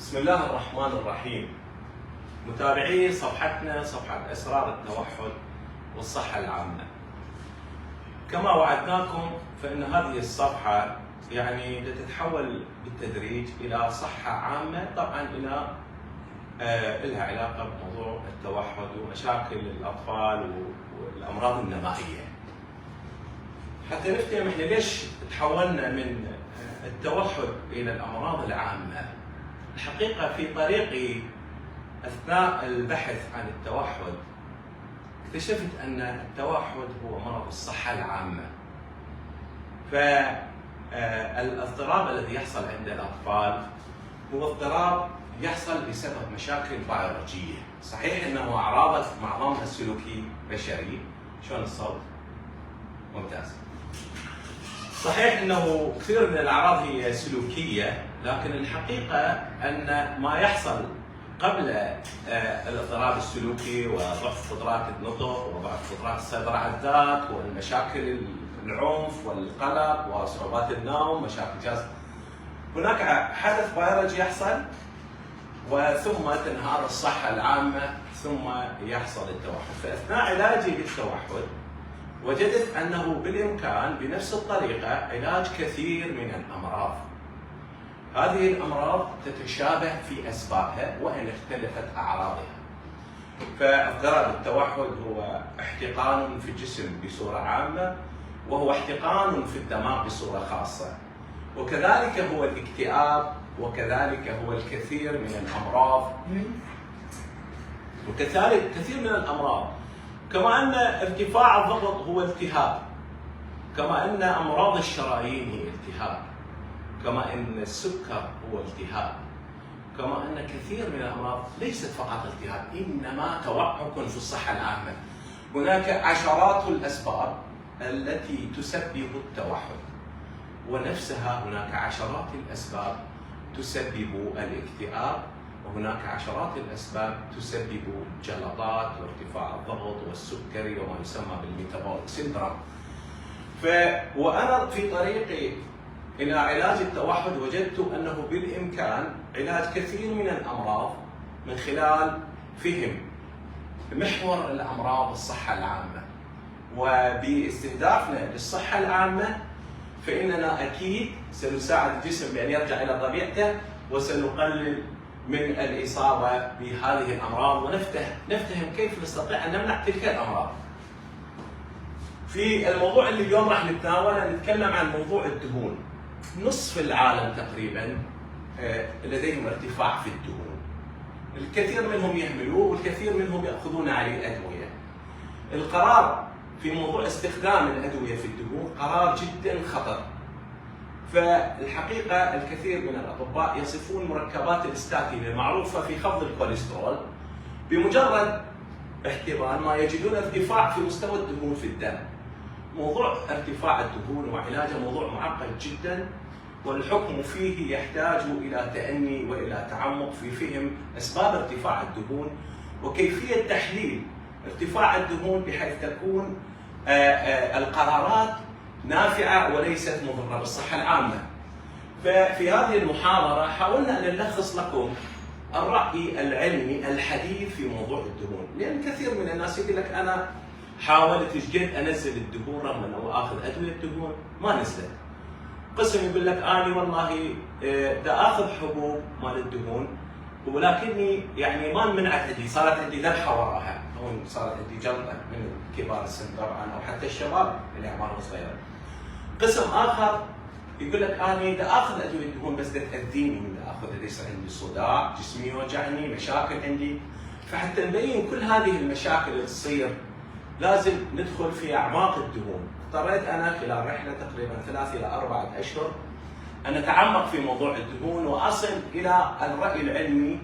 بسم الله الرحمن الرحيم. متابعي صفحتنا صفحة أسرار التوحد والصحة العامة. كما وعدناكم فإن هذه الصفحة تتحول بالتدريج إلى صحة عامة، طبعا لها علاقة بموضوع التوحد ومشاكل الأطفال والأمراض النمائية. حتى نفهم احنا ليش تحولنا من التوحد إلى الأمراض العامة. الحقيقة في طريقي أثناء البحث عن التوحد اكتشفت أن التوحد هو مرض الصحة العامة. فالاضطراب الذي يحصل عند الأطفال هو اضطراب يحصل بسبب مشاكل بيولوجية. صحيح أنه أعراض معظمها السلوكي بشري. شلون الصوت؟ ممتاز. صحيح أنه كثير من الأعراض هي سلوكية، لكن الحقيقة أن ما يحصل قبل الاضطراب السلوكي وضعف قدرات النطق وضعف قدرات السيطرة على الذات والمشاكل العنف والقلق وصعوبات النوم مشاكل جهاز، هناك حدث بيولوجي يحصل وثم تنهار الصحة العامة ثم يحصل التوحد. فأثناء علاجي للتوحد وجدت أنه بالإمكان بنفس الطريقة علاج كثير من الأمراض. هذه الأمراض تتشابه في أسبابها وإن اختلفت أعراضها. فاضطراب التوحد هو احتقان في الجسم بصورة عامة، وهو احتقان في الدماغ بصورة خاصة، وكذلك هو الاكتئاب، وكذلك هو الكثير من الأمراض، وكذلك كثير من الأمراض. كما أن ارتفاع الضغط هو التهاب، كما أن أمراض الشرايين هي التهاب، كما أن السكر هو التهاب، كما أن كثير من الأمراض ليست فقط التهاب إنما توعك في الصحة العامة. هناك عشرات الأسباب التي تسبب التوحد، ونفسها هناك عشرات الأسباب تسبب الاكتئاب، وهناك عشرات الأسباب تسبب جلطات وارتفاع الضغط والسكري وما يسمى بالميتابوليك سيندروم. وأنا في طريقي إلى علاج التوحد وجدت أنه بالإمكان علاج كثير من الأمراض من خلال فهم محور الأمراض الصحة العامة. وباستهدافنا للصحة العامة فإننا أكيد سنساعد الجسم بأن يرجع إلى طبيعته، وسنقلل من الإصابة بهذه الأمراض، ونفتهم كيف نستطيع أن نمنع تلك الأمراض. في الموضوع اللي اليوم راح نتناوله نتكلم عن موضوع الدهون. نصف العالم تقريبا لديهم ارتفاع في الدهون. الكثير منهم يهملوه والكثير منهم يأخذون عليه الأدوية. القرار في موضوع استخدام الأدوية في الدهون قرار جدا خطر. فالحقيقة الكثير من الأطباء يصفون مركبات الاستاتين المعروفة في خفض الكوليسترول بمجرد احتضان ما يجدون ارتفاع في مستوى الدهون في الدم. موضوع ارتفاع الدهون وعلاجه موضوع معقد جدا، والحكم فيه يحتاج إلى تأني وإلى تعمق في فهم أسباب ارتفاع الدهون وكيفية تحليل ارتفاع الدهون بحيث تكون القرارات نافعة وليست مضرة بالصحة العامة. ففي هذه المحاضرة حاولنا أن نلخص لكم الرأي العلمي الحديث في موضوع الدهون، لأن كثير من الناس يقول لك أنا حاولت جد أنزل الدهون رغم أنه آخذ أدوية دهون ما نزلت. قسم يقول لك أنا والله دا آخذ حبوب مال الدهون ولكني ما منعت عندي، صارت عندي ذبحة وراها، أو صارت عندي جلطة من كبار السن طبعا أو حتى الشباب اللي أعمارهم صغيرة. قسم آخر يقول لك أنا دا آخذ أدوية دهون بس دا تأذيني، دا آخذ يصير عندي صداع، جسمي يوجعني، مشاكل عندي. فحتى نبين كل هذه المشاكل اللي تصير لازم ندخل في أعماق الدهون. اضطريت أنا خلال رحلة تقريبا 3 إلى 4 أشهر أن أتعمق في موضوع الدهون وأصل إلى الرأي العلمي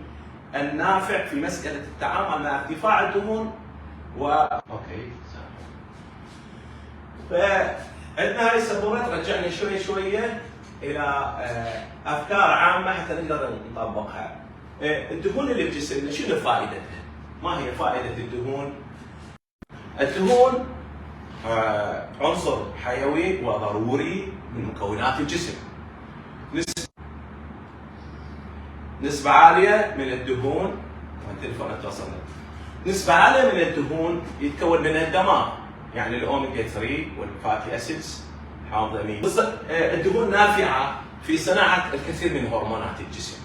النافع في مسألة التعامل مع ارتفاع الدهون أوكي. فعندنا هاي السبورة ترجعنا شوية إلى أفكار عامة حتى نقدر نطبقها. الدهون اللي بجسمنا شنو فائدتها؟ ما هي فائدة الدهون؟ الدهون عنصر حيوي وضروري من مكونات الجسم. نسبة عالية من الدهون، التليفون اتصل، نسبة عالية من الدهون يتكون منها الدماغ، يعني الاوميجا 3 والفاتي اسيدز حامض امين. الدهون نافعة في صناعة الكثير من هرمونات الجسم.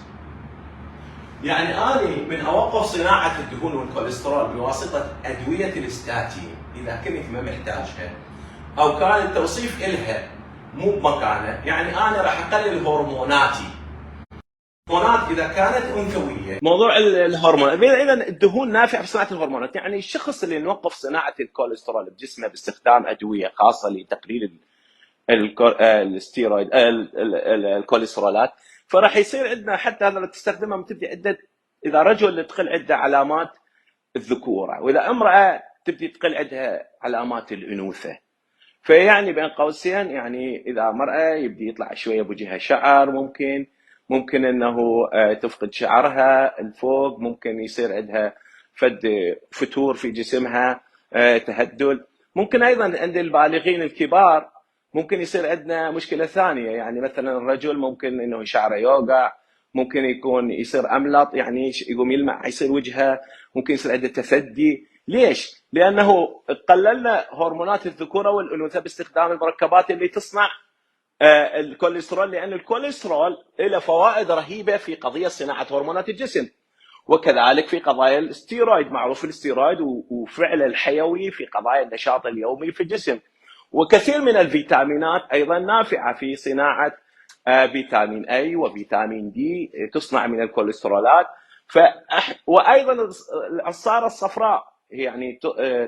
يعني أنا من أوقف صناعة الدهون والكوليسترول بواسطة أدوية الستاتين إذا كنت ما محتاجها أو كان التوصيف إلها مو بمكانه، يعني أنا راح أقلل هرموناتي. الهرمونات إذا كانت أنثوية، موضوع الهرمون، إذا الدهون نافعة في صناعة الهرمونات. يعني الشخص اللي نوقف صناعة الكوليسترول بجسمه باستخدام أدوية خاصة لتقليل الستيرويد الكوليسترولات، فراح يصير عندنا حتى هذا اللي تستخدمها تبدي عده، اذا رجل تقل عنده علامات الذكوره، واذا امراه تبدي تقل عندها علامات الانوثه. فيعني بين قوسين، يعني اذا مراه يبدي يطلع شويه بوجهها شعر، ممكن انه تفقد شعرها الفوق، ممكن يصير عندها فتور في جسمها، تهدل. ممكن ايضا عند البالغين الكبار ممكن يصير عندنا مشكله ثانيه، يعني مثلا الرجل ممكن انه شعره يوقع، ممكن يصير املط، يعني يقوم يلمع، يصير وجهه، ممكن يصير عنده تثدي. ليش؟ لانه قللنا هرمونات الذكوره والانوثه باستخدام المركبات اللي تصنع الكوليسترول، لان الكوليسترول له فوائد رهيبه في قضيه صناعه هرمونات الجسم، وكذلك في قضايا الستيرويد. معروف الستيرويد وفعله الحيوي في قضايا النشاط اليومي في الجسم. وكثير من الفيتامينات ايضا نافعه في صناعه فيتامين اي وفيتامين دي تصنع من الكوليسترولات. وايضا العصاره الصفراء يعني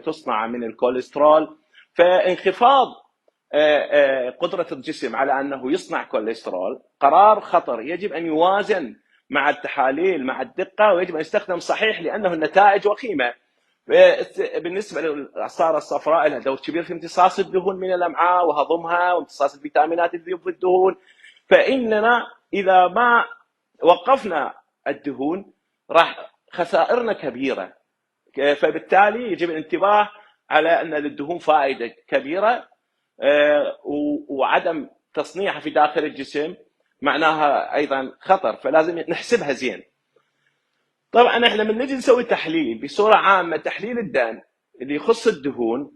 تصنع من الكوليسترول. فانخفاض قدره الجسم على انه يصنع كوليسترول قرار خطر، يجب ان يوازن مع التحاليل مع الدقه، ويجب ان يستخدم صحيح لانه النتائج وخيمه. بالنسبه للعصاره الصفراء لها دور كبير في امتصاص الدهون من الامعاء وهضمها وامتصاص الفيتامينات اللي في الدهون. فاننا اذا ما وقفنا الدهون راح خسائرنا كبيره. فبالتالي يجب الانتباه على ان للدهون فائده كبيره، وعدم تصنيعها في داخل الجسم معناها ايضا خطر، فلازم نحسبها زين. طبعا احنا من نجي نسوي تحليل بصوره عامه، تحليل الدم اللي يخص الدهون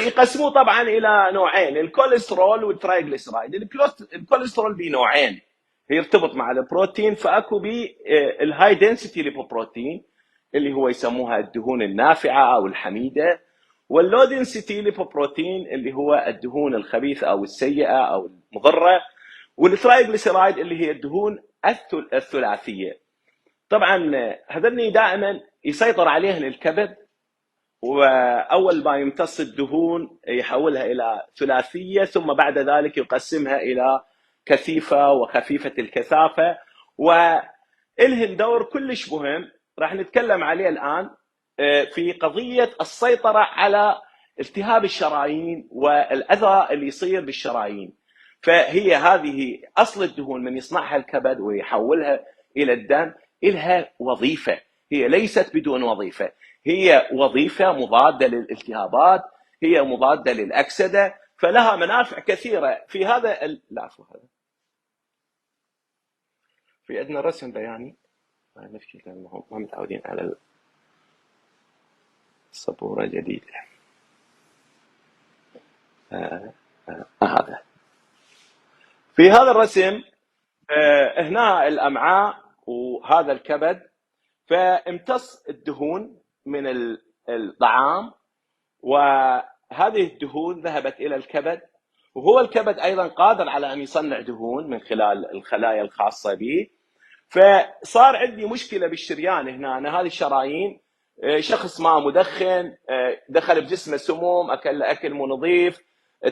يقسموه طبعا الى نوعين، الكوليسترول والترايغليسرايد. الكوليسترول بنوعين، يرتبط مع البروتين، فاكو بالهاي دنسيتي ليبوبروتين اللي هو يسموها الدهون النافعه او الحميده، واللو دنسيتي ليبوبروتين اللي هو الدهون الخبيثه او السيئه او المضره، والترايغليسرايد اللي هي الدهون الثلاثيه. طبعا هذني دائما يسيطر عليهن الكبد، واول ما يمتص الدهون يحولها الى ثلاثيه، ثم بعد ذلك يقسمها الى كثيفه وخفيفه الكثافه، والهن دور كلش مهم راح نتكلم عليه الان في قضيه السيطره على التهاب الشرايين والاذى اللي يصير بالشرايين. فهي هذه اصل الدهون من يصنعها الكبد ويحولها الى الدم، لها وظيفه، هي ليست بدون وظيفه، هي وظيفه مضاده للالتهابات، هي مضاده للاكسده، فلها منافع كثيره في هذا العفو. هذا في عندنا رسم بياني، مشكلة ما متعودين على السبورة الجديدة. هذا في هذا الرسم هنا الأمعاء وهذا الكبد، فامتص الدهون من الطعام، وهذه الدهون ذهبت إلى الكبد، وهو الكبد أيضا قادر على أن يصنع دهون من خلال الخلايا الخاصة به. فصار عندي مشكله بالشريان هنا، أنا هذه الشرايين، شخص ما مدخن، دخل بجسمه سموم، اكل مو نظيف،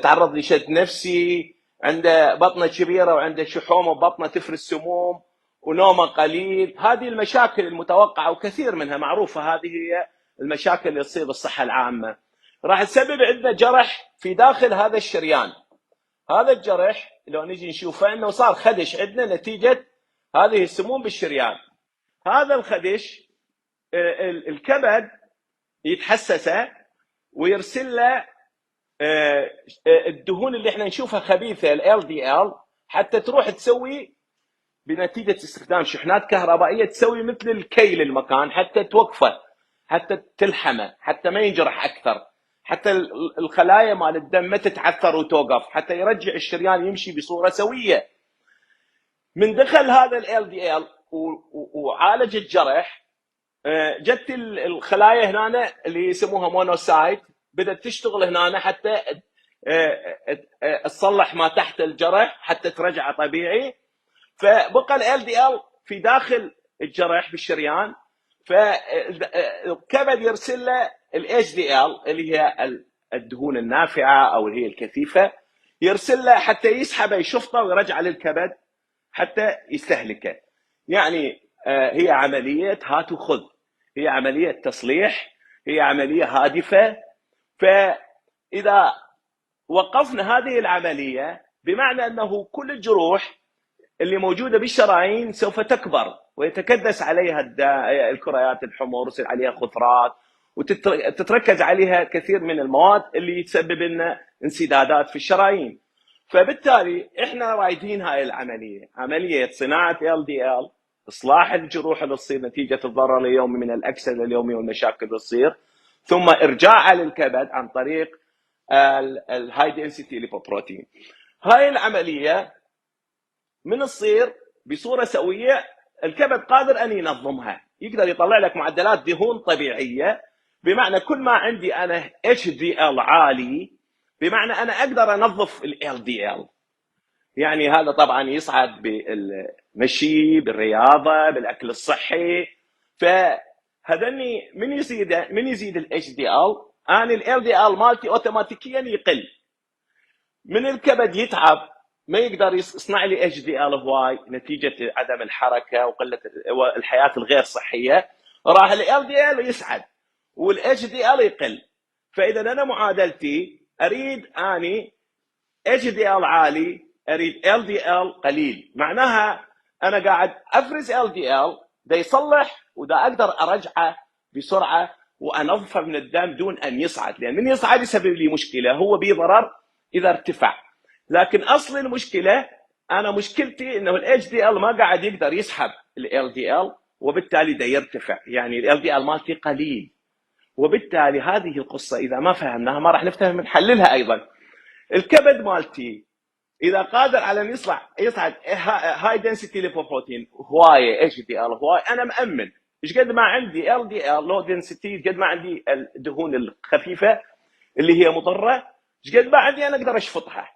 تعرض لشد نفسي، عنده بطنه كبيره وعنده شحومه ببطنه تفرز سموم، ونومه قليل. هذه المشاكل المتوقعه وكثير منها معروفه، هذه هي المشاكل اللي تصير بالصحه العامه، راح تسبب عندنا جرح في داخل هذا الشريان. هذا الجرح لو نجي نشوفه انه صار خدش عندنا نتيجه هذه السموم بالشريان. هذا الخدش الكبد يتحسسه ويرسل له الدهون اللي احنا نشوفها خبيثه، ال LDL، حتى تروح تسوي بنتيجه استخدام شحنات كهربائيه تسوي مثل الكي للمكان حتى توقفه، حتى تلحمه، حتى ما ينجرح اكثر، حتى الخلايا مال الدم ما تتعثر وتوقف، حتى يرجع الشريان يمشي بصوره سويه. من دخل هذا ال LDL وعالج الجرح، جت الخلايا هنا اللي يسموها مونوسايت بدأت تشتغل هنا حتى تصلح ما تحت الجرح حتى ترجعه طبيعي. فبقى ال LDL في داخل الجرح بالشريان، فالكبد يرسل له ال HDL اللي هي الدهون النافعه او اللي هي الكثيفه، يرسل له حتى يسحبه يشفطه ويرجعه للكبد حتى يستهلكه. يعني هي عمليه هات وخذ، هي عمليه تصليح، هي عمليه هادفه. فاذا وقفنا هذه العمليه بمعنى انه كل الجروح اللي موجوده بالشرايين سوف تكبر ويتكدس عليها الكريات الحمر، ويصير عليها خثرات وتتركز عليها كثير من المواد اللي تسبب لنا انسدادات في الشرايين. فبالتالي احنا رايدين هاي العمليه، عمليه صناعه LDL، اصلاح الجروح اللي تصير نتيجه الضرر اليومي من الاكسده اليومي والمشاكل اللي تصير، ثم ارجاعها للكبد عن طريق الهاي دنسيتي ليبوبروتين. هاي العمليه من تصير بصوره سويه، الكبد قادر ان ينظمها، يقدر يطلع لك معدلات دهون طبيعيه. بمعنى كل ما عندي انا HDL عالي، بمعنى انا اقدر انظف ال LDL. يعني هذا طبعا يصعد بالمشي، بالرياضه، بالاكل الصحي. فهذني من يزيد ال HDL، انا ال LDL مالتي اوتوماتيكيا يقل. من الكبد يتعب، ما يقدر يصنع لي HDL هواي نتيجه عدم الحركه وقله الحياه الغير صحيه، راح ال LDL يصعد وال HDL يقل. فاذا انا معادلتي اريد اني HDL عالي، اريد LDL قليل، معناها انا قاعد افرز LDL دا يصلح ودا اقدر ارجعه بسرعه وانظفه من الدم دون ان يصعد، لان من يصعد يسبب لي مشكله، هو بيه ضرر اذا ارتفع. لكن اصل المشكله، انا مشكلتي انه ال HDL ما قاعد يقدر يسحب ال LDL، وبالتالي دا يرتفع، يعني ال LDL مالتي قليل. وبالتالي هذه القصه اذا ما فهمناها ما راح نفهم نحللها ايضا. الكبد مالتي اذا قادر على ان يصعد هاي دنسيتي ليبوبروتين هوايه، HDL هوايه، انا مامن. ايش قد ما عندي LDL لو دنسيتي، قد ما عندي الدهون الخفيفه اللي هي مضره، ايش قد ما عندي انا اقدر اشفطها.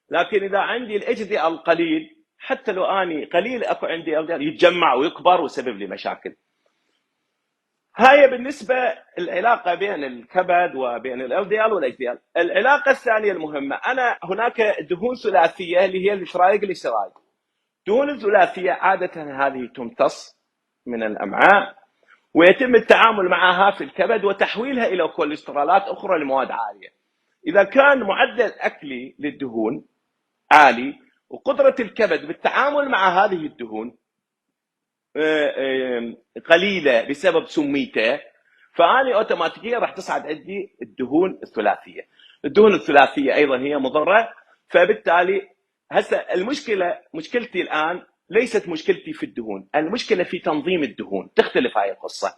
لكن اذا عندي ال HDL قليل، حتى لو اني قليل اكو عندي LDL يتجمع ويكبر ويسبب لي مشاكل. هاي بالنسبة العلاقة بين الكبد وبين ال LDL وال HDL. العلاقة الثانية المهمة، أنا هناك دهون ثلاثية اللي هي الترايغليسيرايد. الدهون الثلاثية عادة هذه تمتص من الأمعاء ويتم التعامل معها في الكبد وتحويلها إلى كوليسترولات أخرى لمواد عالية. إذا كان معدل أكلي للدهون عالي وقدرة الكبد بالتعامل مع هذه الدهون قليله بسبب سميته، فاني اوتوماتيكيا راح تصعد عندي الدهون الثلاثيه. الدهون الثلاثيه ايضا هي مضره. فبالتالي هسه مشكلتي الان ليست مشكلتي في الدهون، المشكله في تنظيم الدهون. تختلف هاي القصه.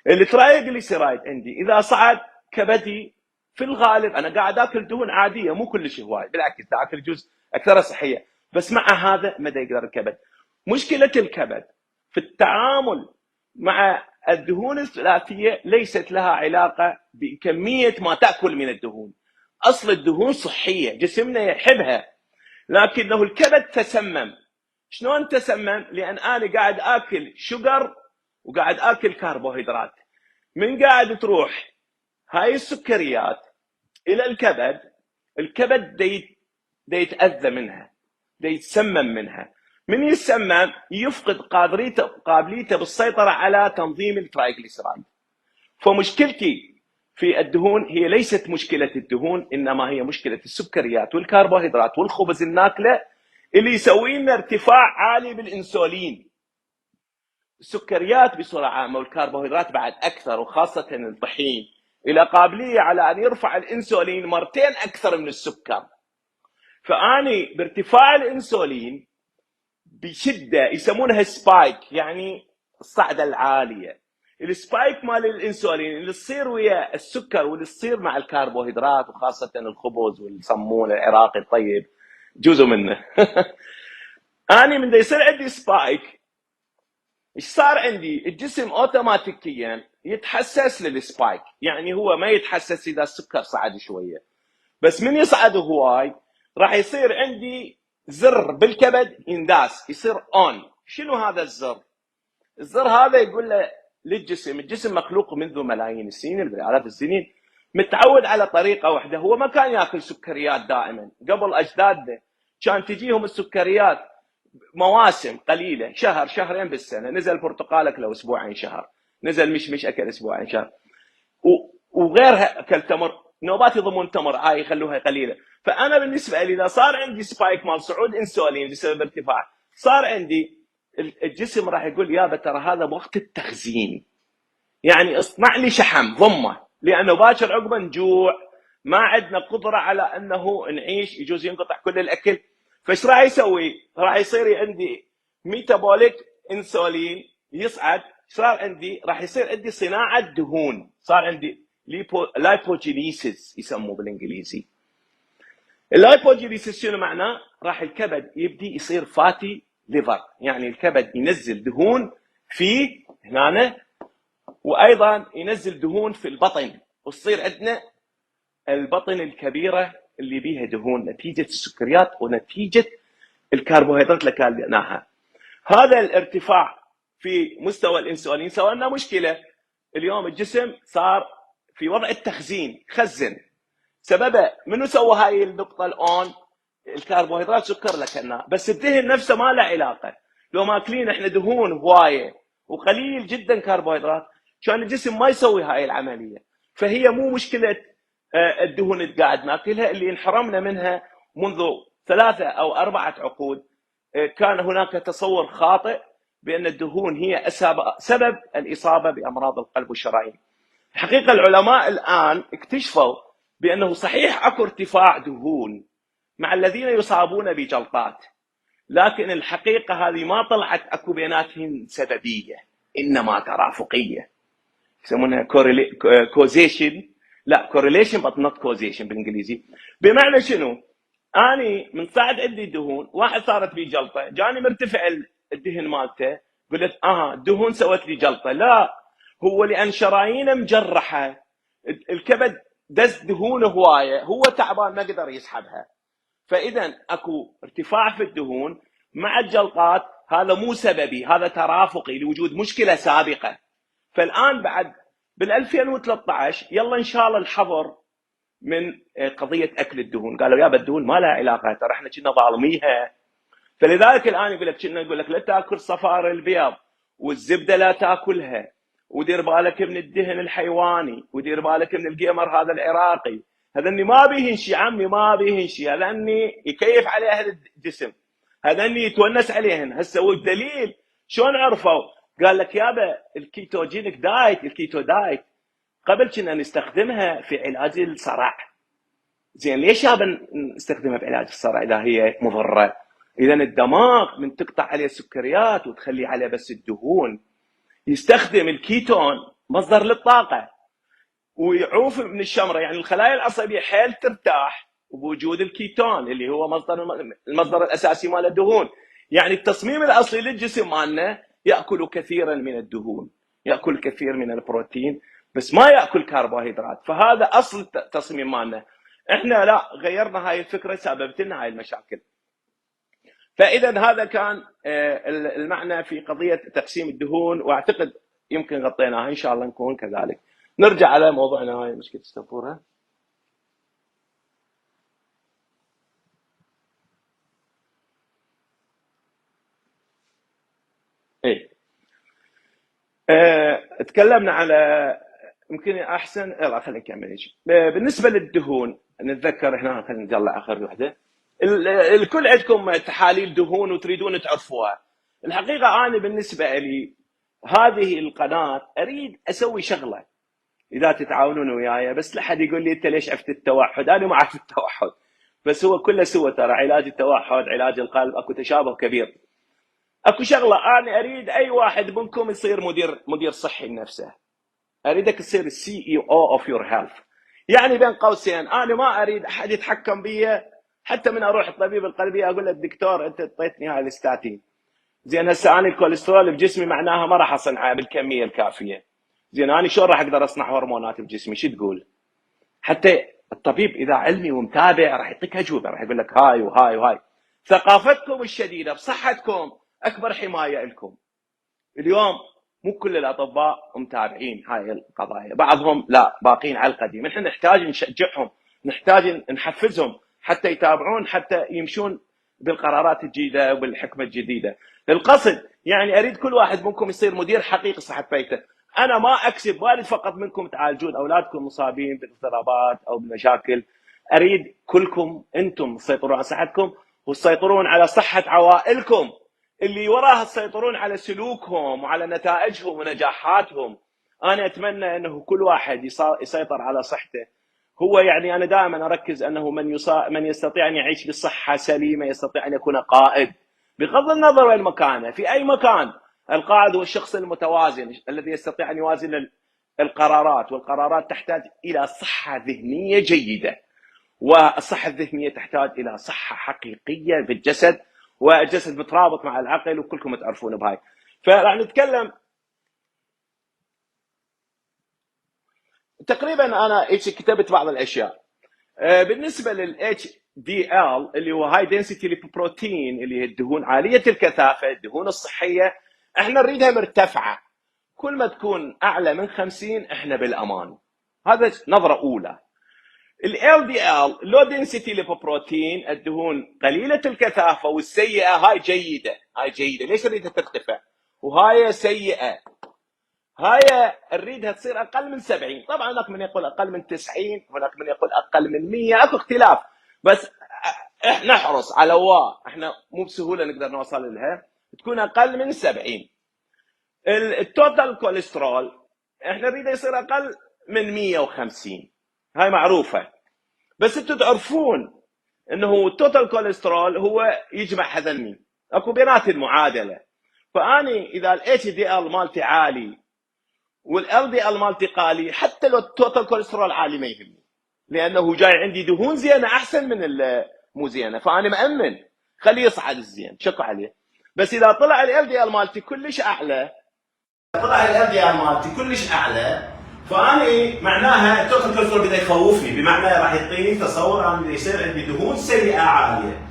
الترايغليسيرايد عندي اذا صعد كبدي، في الغالب انا قاعد اكل دهون عاديه مو كلش هواي، بالعكس اكل جزء اكثر صحيه، بس مع هذا ما يقدر الكبد. مشكله الكبد في التعامل مع الدهون الثلاثيه ليست لها علاقه بكميه ما تاكل من الدهون. اصل الدهون صحيه، جسمنا يحبها، لكنه الكبد تسمم. شلون تسمم؟ لان انا قاعد اكل شجر وقاعد اكل كربوهيدرات. من قاعد تروح هاي السكريات الى الكبد، الكبد دا يتاذى منها، دا يتسمم منها. من يتسمم يفقد قابليته بالسيطره على تنظيم الترايغليسيرايد. فمشكلتي في الدهون هي ليست مشكله الدهون، انما هي مشكله السكريات والكربوهيدرات والخبز الناكله اللي يسوي لنا ارتفاع عالي بالانسولين. السكريات بصوره عامه والكربوهيدرات بعد اكثر، وخاصه الطحين، الى قابليه على ان يرفع الانسولين مرتين اكثر من السكر. فاني بارتفاع الانسولين بشده، يسمونها سبايك، يعني الصعده العاليه. السبايك مال الانسولين اللي تصير ويا السكر واللي تصير مع الكربوهيدرات، وخاصه الخبز والصمون العراقي الطيب جزء منه. اني من دا يصير عندي سبايك، ايش صار عندي؟ الجسم اوتوماتيكيا يتحسس للسبايك، يعني هو ما يتحسس اذا السكر صعد شويه، بس من يصعد هواي راح يصير عندي زر بالكبد ينداس، يصير اون. شنو هذا الزر؟ الزر هذا يقول له للجسم، الجسم مخلوق منذ ملايين السنين، بالالاف السنين، متعود على طريقه واحده. هو ما كان ياكل سكريات دائما، قبل اجدادنا كان تجيهم السكريات مواسم قليله، شهر شهرين بالسنه، نزل برتقال اكله اسبوعين شهر، نزل مشمش اكل اسبوعين شهر، وغيرها اكل تمر، نوبات يضمون تمر هاي يخلوها قليله. فانا بالنسبه لي اذا صار عندي سبايك مال صعود انسولين بسبب ارتفاع، صار عندي الجسم راح يقول يابا ترى هذا وقت التخزين، يعني اصنع لي شحم ضمه، لانه باكر عقبه نجوع، ما عندنا قدره على انه نعيش، يجوز ينقطع كل الاكل. فايش راح يسوي؟ راح يصير عندي ميتابوليك انسولين يصعد، صار عندي راح يصير عندي صناعه دهون، صار عندي لايبوجينيسيس يسموه بالانجليزي. اللايبوجينيسيس شنو معناه؟ راح الكبد يبدي يصير فاتي ليفر، يعني الكبد ينزل دهون في هنا، وايضا ينزل دهون في البطن، وتصير عندنا البطن الكبيره اللي بيها دهون نتيجه السكريات ونتيجه الكربوهيدرات اللي كلناها. هذا الارتفاع في مستوى الانسولين سوى لنا مشكله. اليوم الجسم صار في وضع التخزين، خزن. سببه منو سوى هاي النقطه الاون؟ الكربوهيدرات سكر لكنا، بس الدهن نفسه ما له علاقه. لو ماكلين احنا دهون هوايه وقليل جدا كربوهيدرات، كان الجسم ما يسوي هاي العمليه. فهي مو مشكله الدهون اللي قاعد ناكلها اللي انحرمنا منها منذ 3 أو 4 عقود. كان هناك تصور خاطئ بان الدهون هي سبب الاصابه بامراض القلب والشرايين. الحقيقه العلماء الان اكتشفوا بانه صحيح اكو ارتفاع دهون مع الذين يصابون بجلطات، لكن الحقيقه هذه ما طلعت اكو بيناتهم سببيه، انما ترافقيه، يسمونها كوزيشن، لا كورليشن بس نوت كوزيشن بالانجليزي. بمعنى شنو؟ اني من صعد عندي دهون، واحد صارت بي جلطه، جاني مرتفع الدهن مالته، قلت الدهون سوت لي جلطه. لا، هو لان شرايينه مجرحه، الكبد دز دهون هوايه، هو تعبان ما قدر يسحبها. فاذا اكو ارتفاع في الدهون مع الجلطات، هذا مو سببي، هذا ترافقي لوجود مشكله سابقه. فالان بعد بال 2013 يلا ان شاء الله الحظر من قضيه اكل الدهون. قالوا يابا الدهون ما لها علاقه، ترى احنا كنا ظالميها. فلذلك الان يقول لك لا تاكل صفار البيض، والزبده لا تاكلها، ودير بالك من الدهن الحيواني، ودير بالك من الجيمر هذا العراقي، هذني ما بيهن شيء عمي، ما بيهن شيء، هذني يكيف عليه اهل الجسم، هذني يتونس عليهن. هسه والدليل شلون عرفوا؟ قال لك يابا الكيتوجينيك دايت، الكيتو دايت قبل كنا نستخدمها في علاج الصرع. زين ليش يابا نستخدمها في علاج الصرع اذا هي مضره؟ اذا الدماغ من تقطع عليه السكريات وتخلي عليه بس الدهون، يستخدم الكيتون مصدر للطاقه ويعوف من الشمره، يعني الخلايا العصبيه حيل ترتاح بوجود الكيتون اللي هو المصدر الاساسي مال الدهون. يعني التصميم الاصلي للجسم مالنا ياكل كثيرا من الدهون، ياكل كثير من البروتين، بس ما ياكل كربوهيدرات. فهذا اصل التصميم مالنا. احنا لا، غيرنا هاي الفكره، سببت لنا هاي المشاكل. فاذا هذا كان المعنى في قضيه تقسيم الدهون، واعتقد يمكن غطيناها، ان شاء الله نكون كذلك. نرجع على موضوعنا، هاي مشكله السبوره. ايه تكلمنا على، يمكن احسن يلا خلينا نكمل. بالنسبه للدهون نتذكر هنا، خلينا نطلع اخر وحده. الكل عندكم تحاليل دهون وتريدون تعرفوها. الحقيقه انا بالنسبه لي هذه القناه اريد اسوي شغله اذا تتعاونون وياي، بس لا حد يقول لي انت ليش عرفت التوحد. انا ما اعرف التوحد، بس هو كله سوى، ترى علاج التوحد علاج القلب اكو تشابه كبير. اكو شغله، انا اريد اي واحد منكم يصير مدير صحي لنفسه. اريدك تصير السي اي او اوف يور هيلث. يعني بين قوسين انا ما اريد احد يتحكم بي، حتى من اروح الطبيب القلبي اقول له الدكتور انت اعطيتني هاي الستاتين، زين هسه انا الكوليسترول بجسمي معناها ما راح اصنعه بالكميه الكافيه، زين انا شلون راح اقدر اصنع هرمونات بجسمي؟ شو تقول؟ حتى الطبيب اذا علمي ومتابع راح يعطيك اجوبه، راح يقول لك هاي وهاي وهاي. ثقافتكم الشديده بصحتكم اكبر حمايه لكم. اليوم مو كل الاطباء متابعين هاي القضايا، بعضهم لا باقين على القديم. نحن نحتاج نشجعهم، نحتاج نحفزهم حتى يتابعون، حتى يمشون بالقرارات الجديده وبالحكمه الجديده. القصد يعني اريد كل واحد منكم يصير مدير حقيقي صحه بيته. انا ما اكسب، ما اريد فقط منكم تعالجون اولادكم مصابين بالاضطرابات او بالمشاكل، اريد كلكم انتم تسيطرون على صحتكم وتسيطرون على صحه عوائلكم اللي وراها، تسيطرون على سلوكهم وعلى نتائجهم ونجاحاتهم. انا اتمنى انه كل واحد يسيطر على صحته. هو يعني انا دائما اركز انه من يستطيع ان يعيش بصحه سليمه يستطيع ان يكون قائد، بغض النظر وين مكانه في اي مكان. القائد هو الشخص المتوازن الذي يستطيع ان يوازن القرارات، والقرارات تحتاج الى صحه ذهنيه جيده، والصحه الذهنيه تحتاج الى صحه حقيقيه في الجسد، والجسد مترابط مع العقل وكلكم تعرفون بهاي. فراح نتكلم تقريبا، انا كتبت بعض الاشياء بالنسبه للاتش دي ال اللي هو هاي دنسيتي ليبوبروتين، اللي هي الدهون عاليه الكثافه، الدهون الصحيه احنا نريدها مرتفعه. كل ما تكون اعلى من 50 احنا بالامان. هذا نظره اولى. ال LDL لو دنسيتي ليبوبروتين، الدهون قليله الكثافه والسيئه، هاي جيده. هاي جيده، ليش نريدها ترتفع؟ وهاي سيئه، هاي نريدها تصير اقل من 70. طبعا هناك من يقول اقل من 90، هناك من يقول اقل من 100، اكو اختلاف، بس احنا نحرص على احنا مو بسهوله نقدر نوصل لها، تكون اقل من 70. التوتال كوليسترول احنا نريده يصير اقل من 150، هاي معروفه. بس انتم تعرفون انه التوتال كوليسترول هو يجمع هذني، اكو بينات المعادله. فاني اذا الاتش دي ال مالتي عالي والال دي ال مالتي قالي، حتى لو التوتال كوليسترول عالي ما يهمني، لانه جاي عندي دهون زينه احسن من مو زينه، فانا مامن خليه يصعد الزين شكو عليه. بس اذا طلع ال دي ال مالتي كلش اعلى، فاني معناها التوتال كوليسترول بدا يخوفني، بمعنى راح يعطيني تصور ان يصير عندي دهون سيئه عاليه.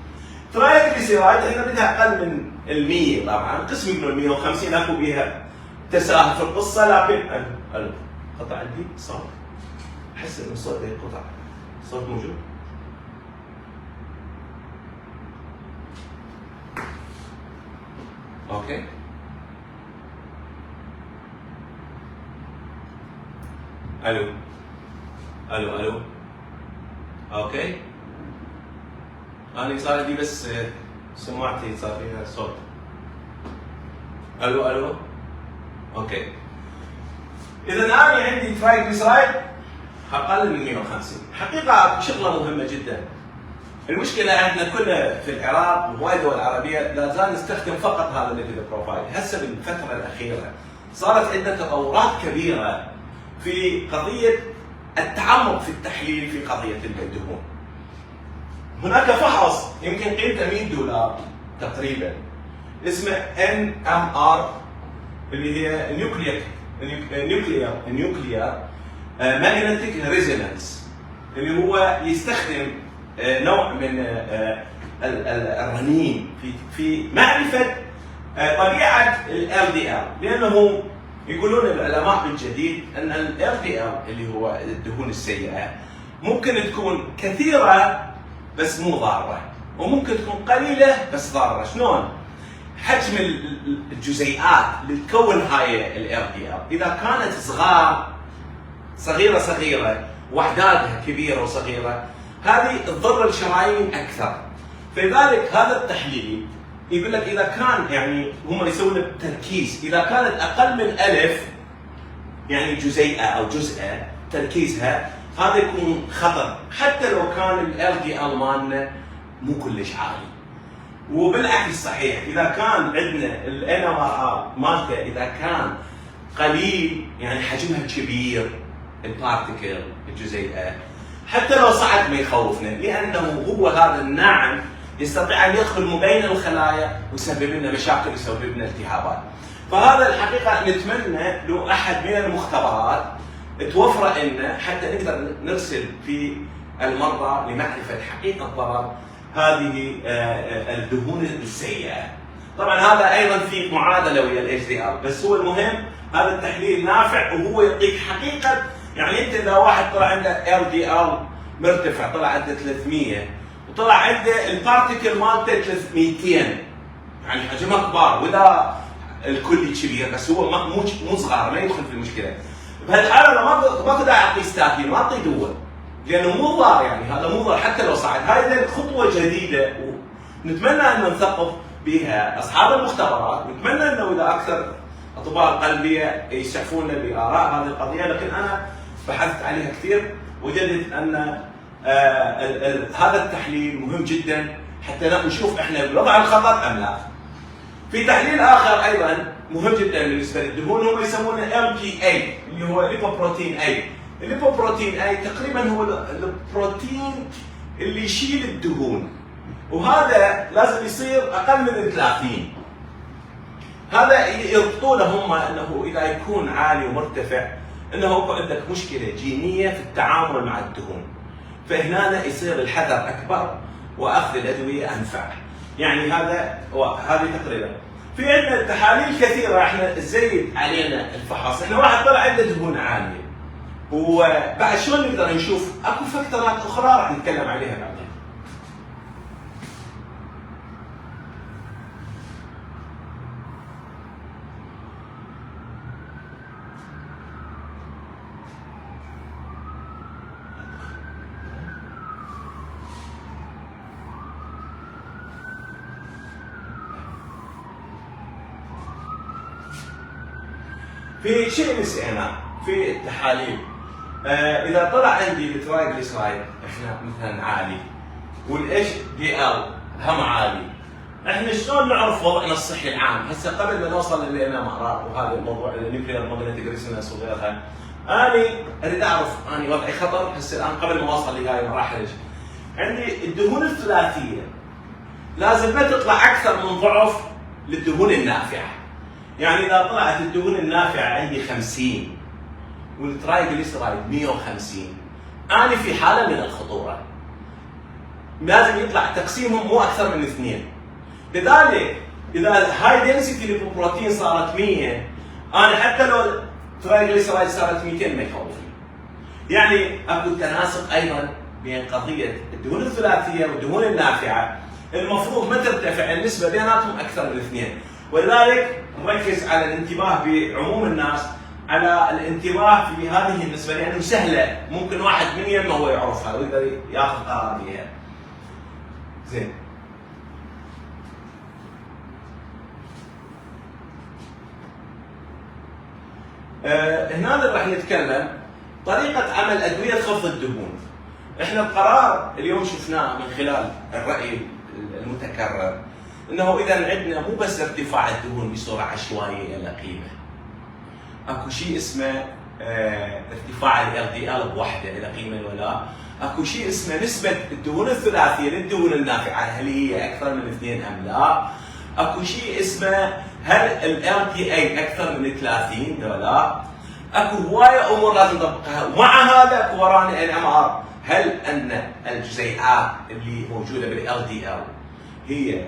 ترايجليسيرايد احنا بدها اقل من ال 100، طبعا قسم يقولون 150 اكو بيها تساهل في القصه، لكن قطع عندي صوت، احس ان الصوت ينقطع. الصوت موجود؟ اوكي. الو الو الو. اوكي. انا صار عندي بس سماعتي صار فيها صوت. الو الو. اوكي. اذا انا عندي ترايجليسرايد اقل من 150، حقيقه شغله مهمه جدا. المشكله احنا كلنا في العراق وهواي دول عربيه لا زال نستخدم فقط هذا الليبيد بروفايل. هسه بالفتره الاخيره صارت عندنا تطورات كبيره في قضيه التعمق في التحليل في قضيه الدهون. هناك فحص يمكن قيمته $100 تقريبا، اسمه NMR اللي هي نيوكليير ماجنتيك ريزونانس، اللي هو يستخدم نوع من الرنين في معرفه طبيعه ال LDL، لانه يقولون العلماء من جديد ان ال LDL اللي هو الدهون السيئه ممكن تكون كثيره بس مو ضاره، وممكن تكون قليله بس ضاره. شلون؟ حجم الجزيئات اللي تكون هاي ال LDL اذا كانت صغيره واعدادها كبيره وصغيره، هذه تضر الشرايين اكثر. فلذلك هذا التحليل يقول لك اذا كان يعني هم يسوون التركيز، اذا كانت اقل من 1000 يعني جزيئه او جزءه تركيزها، هذا يكون خطر، حتى لو كان ال LDL مالنا مو كلش عالي. وبالعكس صحيح، اذا كان عندنا الان ار مالته اذا كان قليل يعني حجمها كبير البارتيكل الجزيئه، حتى لو صعد ما يخوفنا، لانه هو هذا الناعم يستطيع ان يدخل ما بين الخلايا ويسبب لنا مشاكل ويسبب لنا التهابات. فهذا الحقيقه نتمنى لو احد من المختبرات توفر لنا حتى نقدر نرسل في المرضى لمعرفه حقيقه ضرر هذه الدهون السيئه. طبعا هذا ايضا في معادله ويا الاتش دي ار، بس هو المهم هذا التحليل نافع وهو يعطيك حقيقه. يعني انت اذا واحد طلع عنده ال دي ار مرتفع، طلع عنده 300 وطلع عنده البارتيكل مالته 300 يعني حجمها كبار، ولا الكلي كبير بس هو مو صغار ما يدخل في المشكله. بهالحاله انا ما داعي اعطيه ستاتين، ما اعطيه دواء لانه مو ضار، يعني هذا مو ضار حتى لو صعد. هاي خطوه جديده ونتمنى ان نثقف بها اصحاب المختبرات، ونتمنى انه اذا اكثر اطباء القلبيه يسعفونا باراء هذه القضيه، لكن انا بحثت عليها كثير وجدت ان هذا التحليل مهم جدا حتى نشوف احنا بوضع الخطر ام لا. في تحليل اخر ايضا مهم جدا بالنسبه للدهون هم يسمونه LPA اللي هو ليبوبروتين اي. الليبوبروتين اي تقريبا هو البروتين اللي يشيل الدهون، وهذا لازم يصير اقل من 30. هذا يربطونه هم انه اذا يكون عالي ومرتفع انه يكون عندك مشكله جينيه في التعامل مع الدهون، فهنا يصير الحذر اكبر واخذ الادويه انفع. يعني هذه تقريبا. في عندنا تحاليل كثيره احنا تزيد علينا الفحص. احنا واحد طلع عنده دهون عاليه، وبعد شلون نقدر نشوف؟ اكو فاكتورات اخرى راح نتكلم عليها بعدين. في شيء نسينا في التحاليل، اذا طلع عندي الترايجليسرايد احنا مثلا عالي والاتش دي ال هم عالي، احنا شلون نعرف وضعنا الصحي العام؟ هسه قبل ما نوصل للام ار وهذا الموضوع النيوكلير ماجنتيك ريزونانس وغيرها، انا اريد اعرف انا وضعي خطر هسه الان قبل ما اوصل لهاي المراحل. عندي الدهون الثلاثيه لازم ما تطلع اكثر من ضعف للدهون النافعه. يعني اذا طلعت الدهون النافعه عندي 50 والترايجليسرايد 150، انا في حاله من الخطوره. لازم يطلع تقسيمهم مو اكثر من 2. لذلك اذا هاي دنسيتي للبروتين صارت 100، انا حتى لو الترايجليسرايد صارت 200 ما يخوفني. يعني اكو تناسق ايضا بين قضيه الدهون الثلاثيه والدهون النافعه، المفروض ما ترتفع النسبه بيناتهم اكثر من 2. ولذلك نركز على الانتباه بعموم الناس على الانتباه في هذه النسبه، لانه سهله ممكن واحد من يمه هو يعرفها ويقدر ياخذ قرار بها. زين. هنا راح نتكلم طريقه عمل ادويه خفض الدهون. احنا القرار اليوم شفناه من خلال الراي المتكرر انه اذا عندنا مو بس ارتفاع الدهون بصوره عشوائيه الى قيمه، اكو شيء اسمه ارتفاع ال دي ال بوحده الى قيمه ولا اكو شيء اسمه نسبه الدهون الثلاثيه للدهون النافعه، هل هي اكثر من 2 ام لا؟ اكو شيء اسمه هل ال بي اي اكثر من 30 ولا؟ اكو هوايه امور لازم نطبقها، ومع هذا اكو ورانا ان ام ار، هل ان الجزيئات اللي موجوده بالال دي ال هي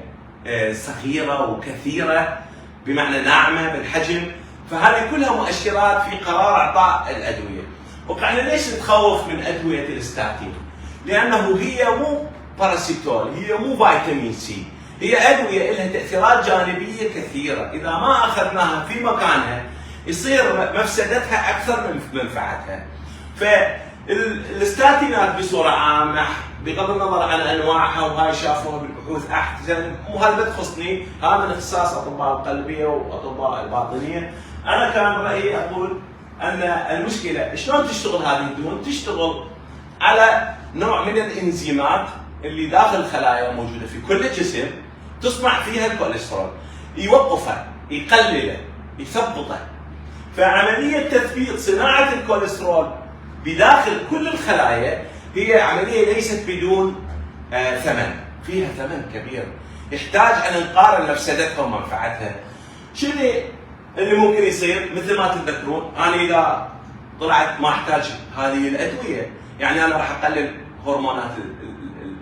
صغيره وكثيره بمعنى ناعمه بالحجم؟ فهذه كلها مؤشرات في قرار اعطاء الادويه. وقعنا ليش نتخوف من ادويه الستاتين؟ لانه هي مو باراسيتول، هي مو فيتامين سي، هي ادويه لها تاثيرات جانبيه كثيره، اذا ما اخذناها في مكانها يصير مفسدتها اكثر من منفعتها. فالستاتينات بصوره عامه بغض النظر عن انواعها وهاي شافوها بالبحوث احسن، مو هذا تخصني، هذا من اختصاص اطباء القلبيه واطباء الباطنيه. انا كان رايي اقول ان المشكله شلون تشتغل هذه الدهون؟ تشتغل على نوع من الانزيمات اللي داخل الخلايا موجوده في كل الجسم، تصنع فيها الكوليسترول، يوقفه، يقلله، يثبطه. فعمليه تثبيط صناعه الكوليسترول بداخل كل الخلايا هي عمليه ليست بدون ثمن، فيها ثمن كبير، يحتاج ان نقارن مفسدتها ومنفعتها. شنو اللي ممكن يصير؟ مثل ما تتذكرون انا اذا طلعت ما احتاج هذه الادويه، يعني انا راح اقلل هرمونات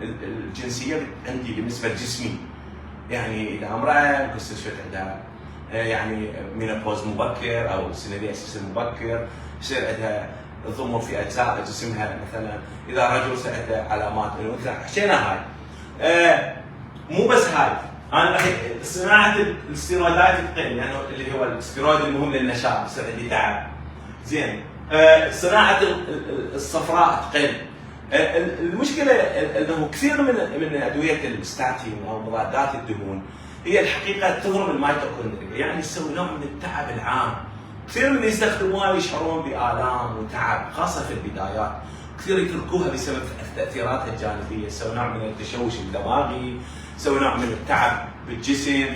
الجنسيه عندي بالنسبه لجسمي. يعني اذا امراه مكتشفت عندها يعني مينوبوز مبكر او سينيدياسيس مبكر، يصير عندها ضمور في اجزاء جسمها مثلا، اذا رجل عنده علامات الانوثه، حكينا هاي. مو بس هاي، انا راح صناعه الاستيرويدات تقل، يعني اللي هو الاستيرويد المهم للنشاط، يصير عندي تعب. زين، صناعه الصفراء تقل. المشكله انه كثير من ادويه الستاتين او مضادات الدهون هي الحقيقه تضرب الميتوكوندريا، يعني تسوي نوع من التعب العام. كثير من اللي يستخدموها يشعرون بالام وتعب خاصه في البدايات، كثير يتركوها بسبب تاثيراتها الجانبيه، يسوي نوع من التشوش الدماغي، يسوي نوع من التعب بالجسم.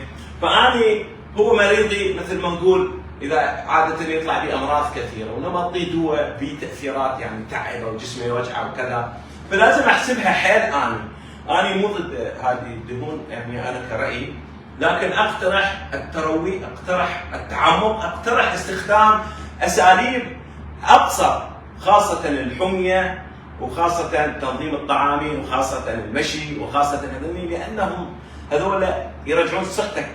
فاني هو مريضي مثل ما نقول اذا عاده يطلع لي امراض كثيره ولما اعطيه دواء بتاثيرات يعني تعب وجسمه يوجعه وكذا، فلازم احسبها حيل. اني مو ضد هذه الدهون يعني انا كرأيي، لكن اقترح التروي، اقترح التعمق، اقترح استخدام اساليب ابسط، خاصه الحميه وخاصه تنظيم الطعام وخاصه المشي وخاصه هذول، لانهم هذول يرجعون صحتك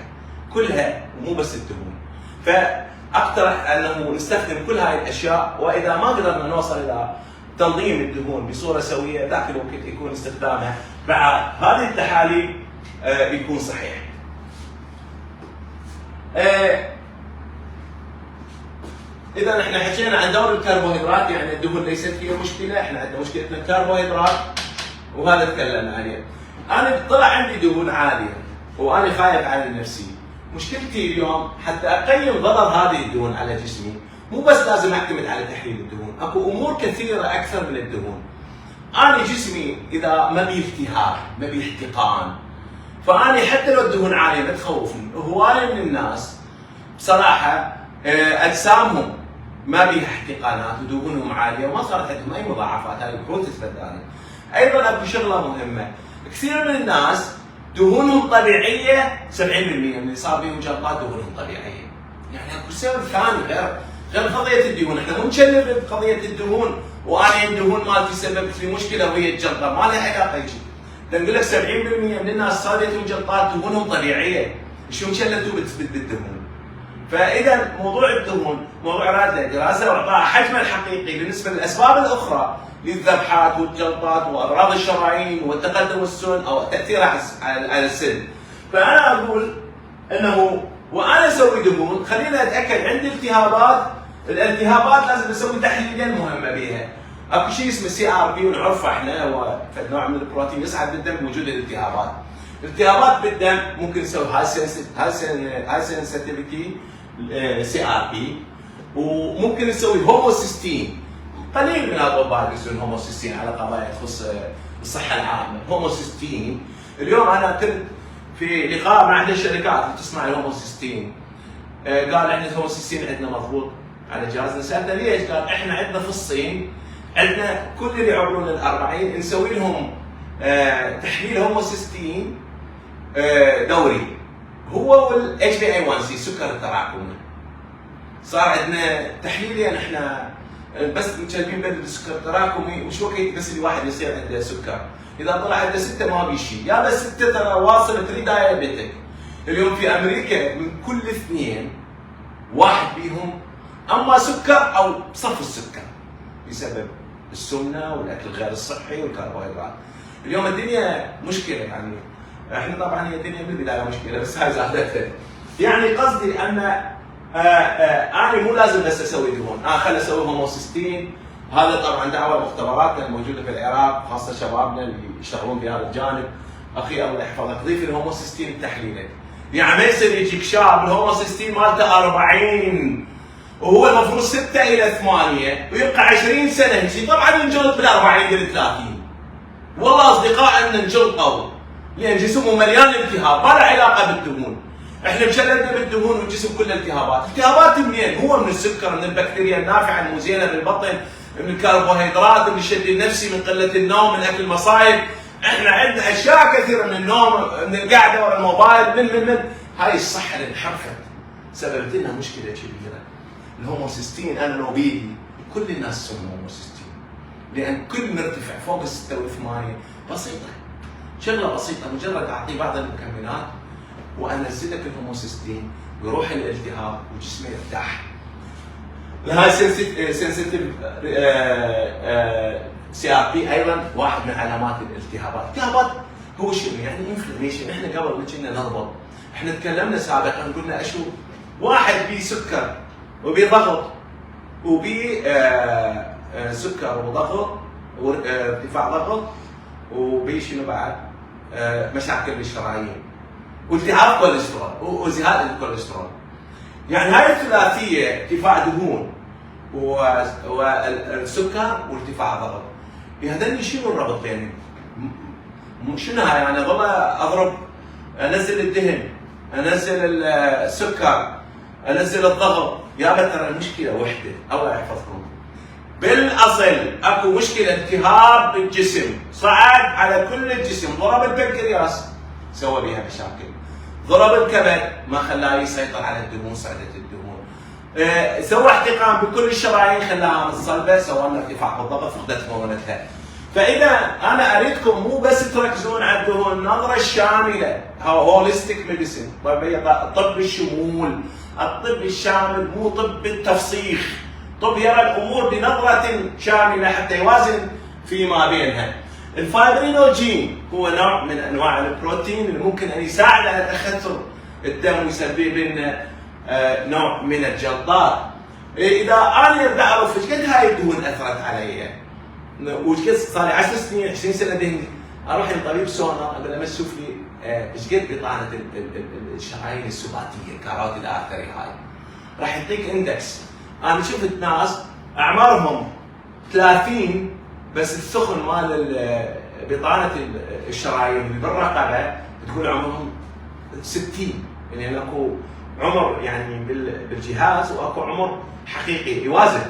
كلها ومو بس الدهون. فاقترح انه نستخدم كل هاي الاشياء، واذا ما قدرنا نوصل الى تنظيم الدهون بصوره سويه ذاك الوقت يكون استخدامها مع هذه التحاليل يكون صحيح. اذا احنا حكينا عن دور الكربوهيدرات، يعني الدهون ليست هي مشكله، احنا عندنا مشكلتنا الكربوهيدرات وهذا تكلمنا عليه. انا طلع عندي دهون عاليه وانا خايف على نفسي. مشكلتي اليوم حتى اقيم ضرر هذه الدهون على جسمي، مو بس لازم اعتمد على تحليل الدهون، اكو امور كثيره اكثر من الدهون. انا جسمي اذا ما بيه التهاب، ما بيه احتقان، فاني حتى لو الدهون عاليه ما تخوفني. هوايه من الناس بصراحه اجسامهم ما بيها احتقانات ودهونهم عاليه وما صارت عندهم اي مضاعفات، هذه البحوث تثبت ذلك. ايضا اكو شغله مهمه، كثير من الناس دهونهم طبيعيه، 70% من اللي صار بيهم جلطات دهونهم طبيعيه. يعني اكو سبب ثاني غير قضيه الدهون، احنا مو نشلل قضيه الدهون وانا الدهون مالتي سببت لي مشكله وهي الجلطه، ما لها علاقه هيك. نقول لك 70% من الناس صارت لهم جلطات دهونهم طبيعيه، شو شلتوا بالدهون؟ فاذا موضوع الدهون موضوع راد له دراسه واعطاء حجمه الحقيقي بالنسبه للاسباب الاخرى للذبحات والجلطات وامراض الشرايين والتقدم السن او تاثيرها على السن. فانا اقول انه وانا اسوي دهون خلينا اتاكد عندي التهابات، الالتهابات لازم اسوي تحليلين مهمه بها. اكو شيء اسمه CRP ونعرفه احنا، هو نوع من البروتين يصعد بالدم بوجود الالتهابات. الالتهابات بالدم ممكن نسوي هاي سنسيتيفيتي CRP، وممكن نسوي هوموسيستين. قليل من الاطباء يسوون هوموسيستين على قضايا تخص الصحه العامه. هوموسيستين اليوم انا كنت في لقاء مع احدى الشركات اللي تصنع الهوموسيستين، قال احنا الهوموسيستين عندنا مضبوط على جهازنا. سالته ليش؟ قال احنا عندنا في الصين عندنا كل اللي يعبرون ال40 نسوي لهم تحليل هوموسيستين دوري، هو والHbA1c سكر التراكمي. صار عندنا تحليلين احنا بس متشابهين بين السكر التراكمي وش وقت بس الواحد يصير عنده سكر، اذا طلع عنده 6 ما بي شيء، يا بس 6 ترى واصل بري دايابيتك. اليوم في امريكا من كل 2 واحد بيهم اما سكر او صف السكر بسبب السمنه والاكل غير الصحي والكربوهيدرات. اليوم الدنيا مشكله، يعني احنا طبعا هي الدنيا من البدايه مشكله بس هاي زادت. يعني قصدي ان انا مو لازم بس اسوي دهون، خل اسوي هوموسيستين. هذا طبعا دعوه مختبراتنا الموجوده في العراق، خاصه شبابنا اللي يشتغلون بهذا الجانب. اخي الله يحفظك، ضيف الهوموسيستين بتحليلك. يعني ما يصير يجيك شاب الهوموسيستين مالته 40 وهو المفروض 6 إلى 8 ويبقى 20 سنه هيك، طبعا ننجلط بال40 بال30. والله اصدقائنا نجلطوا لان جسمه مليان التهاب، ما له علاقه بالدهون. احنا مشلدنا بالدهون والجسم كله التهابات، التهابات منين؟ هو من السكر، من البكتيريا النافعه المو زينه بالبطن، من الكربوهيدرات، من الشد النفسي، من قله النوم، من اكل مصايب. احنا عندنا اشياء كثيره، من النوم، من القعده ورا الموبايل، من هاي الصحه اللي انحرفت سببت لنا مشكله كبيره. الهوموسيستين انا لو بيدي كل الناس تسمى هوموسيستين، لان كل مرتفع فوق ال 86 بسيطه، شغله بسيطه، مجرد اعطيه بعض المكملات وانزل لك الهوموسيستين ويروح الالتهاب وجسمه يرتاح. لهاي سنسيتيف سي ار بي ايضا واحد من علامات الالتهابات. الالتهابات هو شنو؟ يعني انفلاميشن. احنا قبل ما كنا نربط، احنا تكلمنا سابقا قلنا اشو؟ واحد بيه سكر وبيه ضغط وبيه سكر وضغط وارتفاع ضغط وبيه شنو بعد؟ مشاكل بالشرايين والتهاب كوليسترول وازهاق الكوليسترول. يعني هاي الثلاثيه، ارتفاع دهون والسكر وارتفاع ضغط، بهذني شنو الربط بينهم؟ شنو هاي؟ يعني اظل اضرب، انزل الدهن، انزل السكر، انزل الضغط، يابا ترى المشكله وحده. الله يحفظكم، بالاصل اكو مشكله التهاب بالجسم، صعد على كل الجسم، ضرب البنكرياس سوى بها مشاكل، ضرب الكبد ما خلاه يسيطر على الدهون، صعدت الدهون، سوى احتقان بكل الشرايين خلاها متصلبه، سوى لنا ارتفاع بالضغط، فقدت مرونتها. فاذا انا اريدكم مو بس تركزون على الدهون، النظره الشامله، هوليستيك ميديسن، طب الشمول، الطب الشامل، مو طب التفسيخ، طب يرى الامور بنظره شامله حتى يوازن فيما بينها. الفايبرينوجين هو نوع من انواع البروتين اللي ممكن ان يساعد على تخثر الدم ويسبب لنا نوع من الجلطات. اذا انا اريد اعرف ايش قد هاي الدهون اثرت علي، وايش قد صار لي 10 سنين 20 سنه دهني، اروح لطبيب سونار اقول له شوف لي ايش قد بطانه الشرايين السباتيه، كاروتيد ارتري، هاي راح يعطيك اندكس. انا شفت ناس اعمارهم 30 بس الثخن مال بطانه الشرايين اللي بالرقبه تقول عمرهم 60، يعني اكو عمر يعني بالجهاز واكو عمر حقيقي يوازن.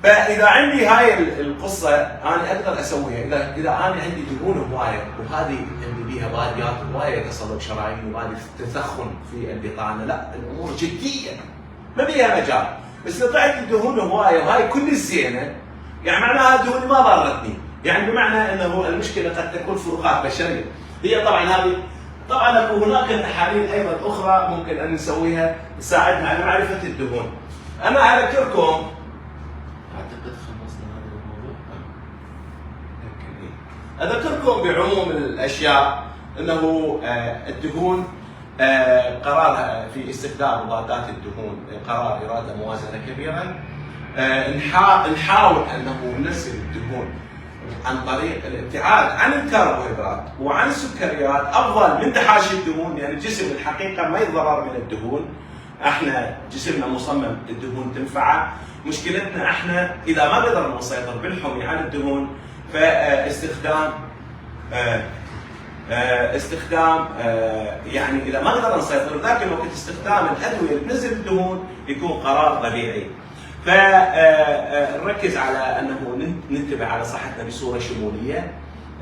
فاذا عندي هاي القصه انا اقدر اسويها، اذا انا عندي دهون هوايه وهذه اللي بيها باديات هوايه تصلب شرايين وهذه تثخن في البطانه، لا الامور جديه ما بيها مجال. بس اذا طلعت الدهون هوايه وهاي كل الزينه، يعني معناها الدهون ما ضرتني، يعني بمعنى انه المشكله قد تكون فروقات بشريه. هي طبعا هذه طبعا اكو هناك تحاليل ايضا اخرى ممكن ان نسويها تساعدنا على معرفه الدهون. انا اذكركم، اعتقد خلصنا هذا الموضوع. اذكركم بعموم الاشياء انه الدهون قرار في استخدام مضادات الدهون قرار اراده موازنه كبيرا. نحاول انه ننزل الدهون عن طريق الابتعاد عن الكربوهيدرات وعن السكريات افضل من تحاشي الدهون، لان يعني الجسم الحقيقه ما يتضرر من الدهون، احنا جسمنا مصمم الدهون تنفعه. مشكلتنا احنا اذا ما قدرنا نسيطر بالحمي عن الدهون فاستخدام يعني اذا ما قدرنا نسيطر ذاك الوقت استخدام الادويه اللي تنزل الدهون يكون قرار طبيعي. فنركز على انه ننتبه على صحتنا بصوره شموليه.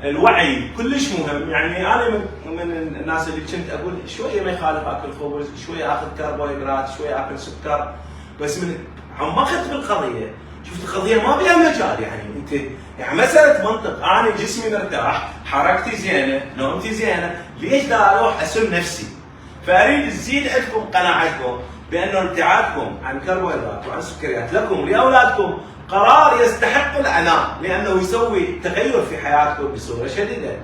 الوعي كلش مهم، يعني انا من الناس اللي كنت اقول شويه ما يخالف اكل خبز، شويه اخذ كربوهيدرات، شويه اكل سكر، بس من عمقت بالقضيه شفت القضيه ما بيها مجال. يعني انت يعني مساله منطق، انا جسمي مرتاح، حركتي زينه، نومتي زينه، ليش دا اروح اسم نفسي؟ فاريد تزيد عندكم قناعتكم بانه ابتعادكم عن الكربوهيدرات وعن السكريات لكم ولاولادكم قرار يستحق العناء، لانه يسوي تغير في حياتكم بصوره شديده.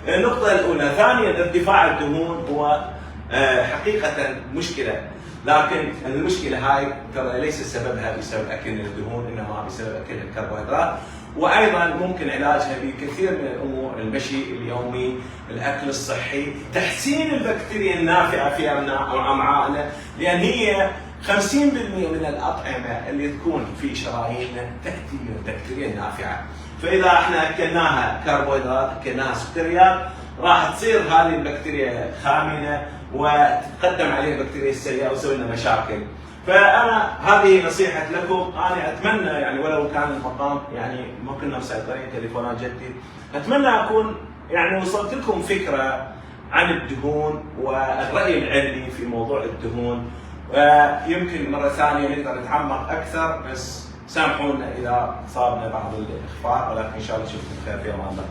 النقطه الاولى. ثانيا ارتفاع الدهون هو حقيقه مشكله، لكن المشكله هاي ترى ليس سببها بسبب اكلنا الدهون، انما بسبب اكل الكربوهيدرات، وايضا ممكن علاجها بكثير من الامور، المشي اليومي، الاكل الصحي، تحسين البكتيريا النافعه في امعائنا، لان هي 50% من الاطعمه اللي تكون في شراييننا تاتي من البكتيريا النافعه. فاذا احنا اكلناها كربوهيدرات، اكلناها سكريات، راح تصير هذه البكتيريا خامنه وتتقدم عليها البكتيريا السيئه وتسوي لنا مشاكل. فانا هذه نصيحه لكم، انا اتمنى يعني ولو كان المقام يعني ما كنا مسيطرين تليفونات جدي، اتمنى اكون يعني وصلت لكم فكره عن الدهون والراي العلمي في موضوع الدهون. يمكن مره ثانيه نقدر نتعمق اكثر، بس سامحونا اذا صابنا بعض الاخفاق، ولكن ان شاء الله نشوفكم بخير في امان الله.